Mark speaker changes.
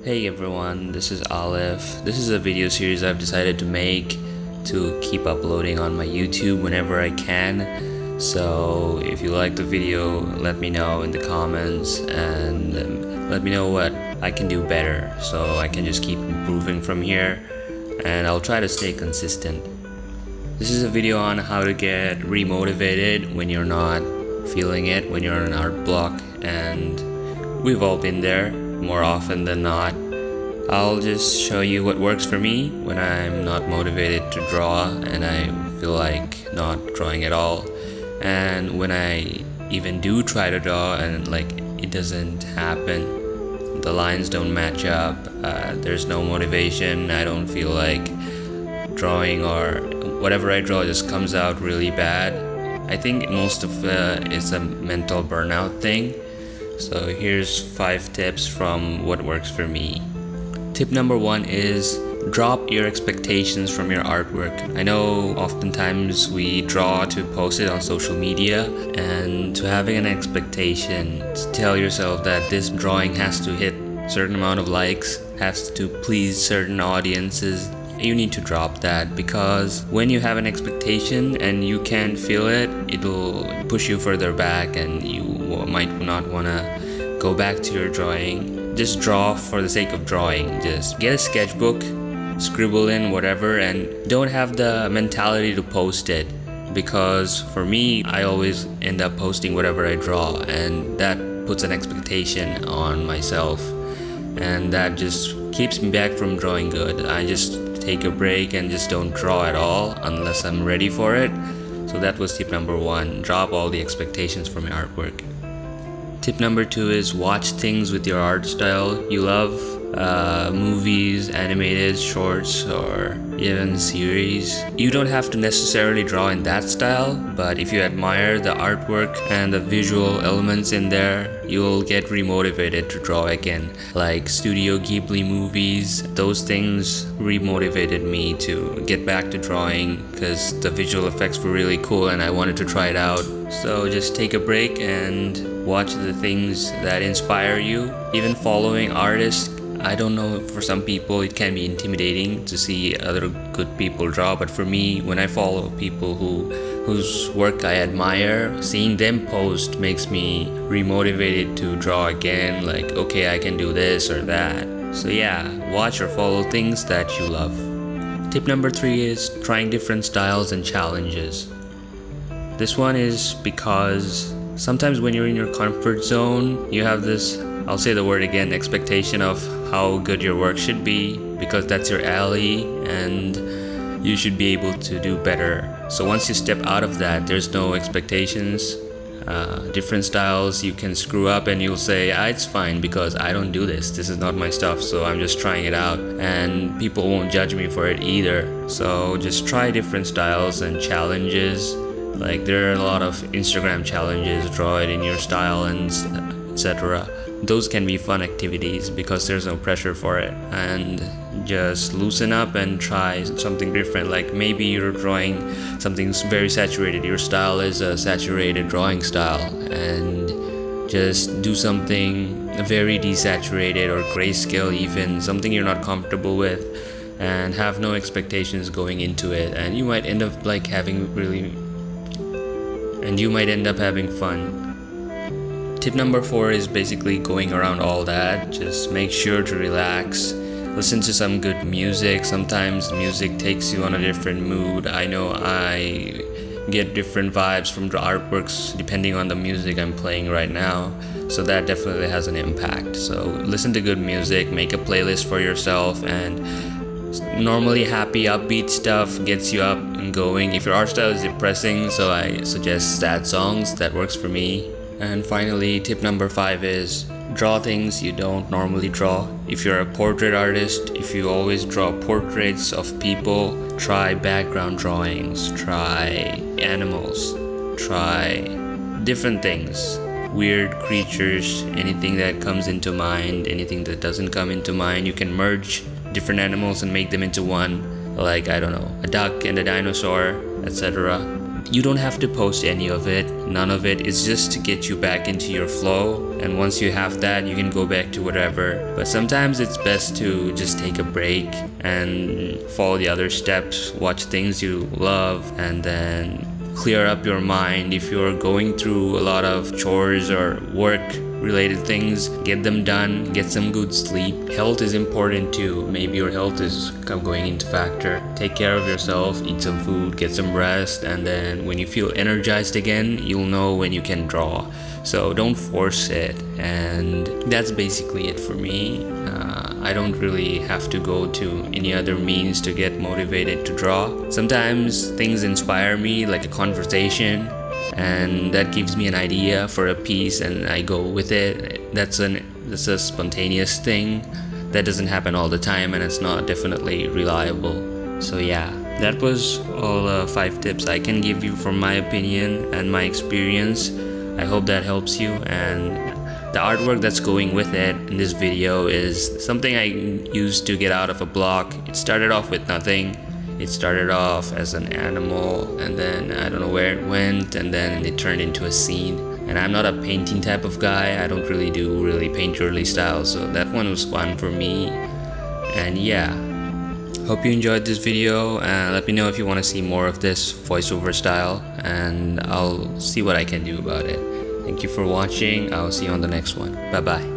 Speaker 1: Hey everyone, this is Aleph. This is a video series I've decided to make to keep uploading on my YouTube whenever I can. So if you like the video, let me know in the comments and let me know what I can do better so I can just keep improving from here, and I'll try to stay consistent. This is a video on how to get remotivated when you're not feeling it, when you're on an art block, and we've all been there more often than not. I'll just show you what works for me when I'm not motivated to draw and I feel like not drawing at all, and when I even do try to draw and it doesn't happen, the lines don't match up, there's no motivation, I don't feel like drawing, or whatever I draw just comes out really bad. I think most of it's a mental burnout thing. So here's 5 tips from what works for me. Tip number 1 is drop your expectations from your artwork. I know oftentimes we draw to post it on social media, and to having an expectation to tell yourself that this drawing has to hit a certain amount of likes, has to please certain audiences, you need to drop that, because when you have an expectation and you can't feel it, it'll push you further back and you might not want to go back to your drawing. Just draw for the sake of drawing. Just get a sketchbook, scribble in whatever, and don't have the mentality to post it, because for me, I always end up posting whatever I draw, and that puts an expectation on myself, and that just keeps me back from drawing good. I just take a break and just don't draw at all unless I'm ready for it. So that was tip number 1. Drop all the expectations from your artwork. Tip number 2 is watch things with your art style you love. Movies, animated shorts, or even series. You don't have to necessarily draw in that style, but if you admire the artwork and the visual elements in there, you'll get remotivated to draw again. Like Studio Ghibli movies, those things remotivated me to get back to drawing because the visual effects were really cool and I wanted to try it out. So just take a break and watch the things that inspire you. Even following artists, I don't know, for some people it can be intimidating to see other good people draw, but for me, when I follow people whose work I admire, seeing them post makes me remotivated to draw again, like, okay, I can do this or that. So yeah, watch or follow things that you love. Tip number 3 is trying different styles and challenges. This one is because sometimes when you're in your comfort zone, you have this, I'll say the word again, expectation of how good your work should be, because that's your alley and you should be able to do better. So once you step out of that, there's no expectations. Different styles you can screw up and you'll say, it's fine because I don't do this. This is not my stuff, so I'm just trying it out, and people won't judge me for it either. So just try different styles and challenges. Like there are a lot of Instagram challenges, draw it in your style and etc. Those can be fun activities because there's no pressure for it, and just loosen up and try something different. Like maybe you're drawing something very saturated, your style is a saturated drawing style, and just do something very desaturated or grayscale, even something you're not comfortable with, and have no expectations going into it, and you might end up having fun. Tip number 4 is basically going around all that. Just make sure to relax. Listen to some good music. Sometimes music takes you on a different mood. I know I get different vibes from the artworks depending on the music I'm playing right now. So that definitely has an impact. So listen to good music, make a playlist for yourself, and normally happy, upbeat stuff gets you up and going. If your art style is depressing, so I suggest sad songs. That works for me. And finally, tip number 5 is draw things you don't normally draw. If you're a portrait artist, if you always draw portraits of people, try background drawings, try animals, try different things, weird creatures, anything that comes into mind, anything that doesn't come into mind. You can merge different animals and make them into one, like, I don't know, a duck and a dinosaur, etc. You don't have to post any of it, none of it. It's just to get you back into your flow, and once you have that, you can go back to whatever. But sometimes it's best to just take a break and follow the other steps, watch things you love, and then clear up your mind. If you're going through a lot of chores or work related things, get them done, get some good sleep. Health is important too. Maybe your health is going into factor. Take care of yourself, eat some food, get some rest, and then when you feel energized again, you'll know when you can draw. So don't force it. And that's basically it for me. I don't really have to go to any other means to get motivated to draw. Sometimes things inspire me, like a conversation, and that gives me an idea for a piece and I go with it. That's a spontaneous thing that doesn't happen all the time, and it's not definitely reliable. So yeah, that was all 5 tips I can give you from my opinion and my experience. I hope that helps you, and the artwork that's going with it in this video is something I used to get out of a block. It started off with nothing. It started off as an animal, and then I don't know where it went, and then it turned into a scene. And I'm not a painting type of guy. I don't really do painterly style, so that one was fun for me. And yeah, hope you enjoyed this video, and let me know if you want to see more of this voiceover style, and I'll see what I can do about it. Thank you for watching. I'll see you on the next one. Bye bye.